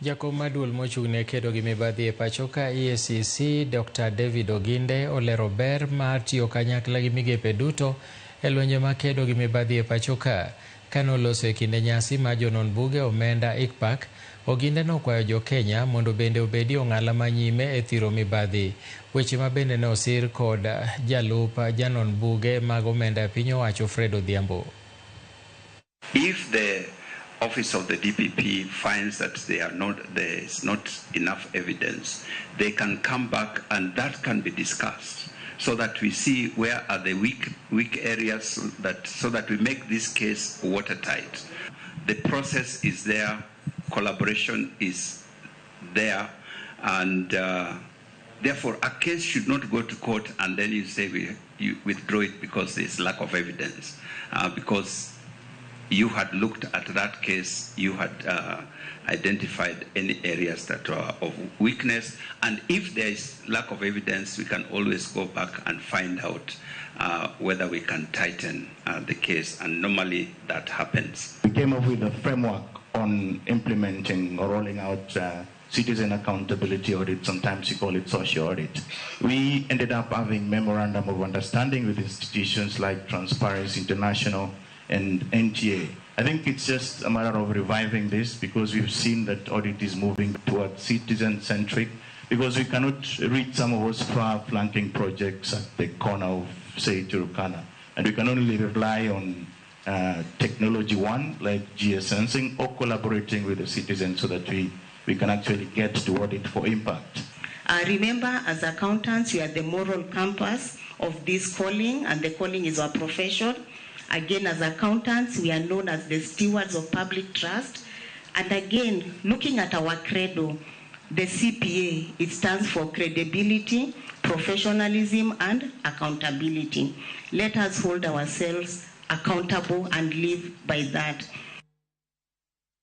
Jakom maduol mochung'ne kedo gi mibadhi e pacho ka EACC Dr. David Oginde olero ber mar tiyo kanyakla gi migepe duto e lwenje ma kedo gi mibadhi e pacho ka. Kanoloso e kinde nyasi ma jonon buge omenda ICPAC, Oginde nokwayo jo Kenya mondo bende obedi ong'ala manyime e thiro mibadhi. Weche ma bende ne osir kod jalup janon buge mag omenda piny owacho Fred Odhiambo. If the office of the DPP finds that there is not enough evidence, they can come back and that can be discussed so that we see where are the weak areas so that we make this case watertight. The process is there, collaboration is there, and therefore a case should not go to court and then you say you withdraw it because there is lack of evidence, because you had looked at that case, you had identified any areas that were of weakness, and if there is lack of evidence, we can always go back and find out whether we can tighten the case, and normally that happens. We came up with a framework on implementing or rolling out citizen accountability audit, sometimes you call it social audit. We ended up having memorandum of understanding with institutions like Transparency International and NTA. I think it's just a matter of reviving this because we've seen that audit is moving towards citizen-centric, because we cannot reach some of those far-flanking projects at the corner of, say, Turkana. And we can only rely on technology one, like geosensing, or collaborating with the citizens so that we can actually get to audit for impact. Remember, as accountants, we are the moral compass of this calling, and the calling is our profession. Again, as accountants, we are known as the stewards of public trust. And again, looking at our credo, the CPA, it stands for credibility, professionalism, and accountability. Let us hold ourselves accountable and live by that.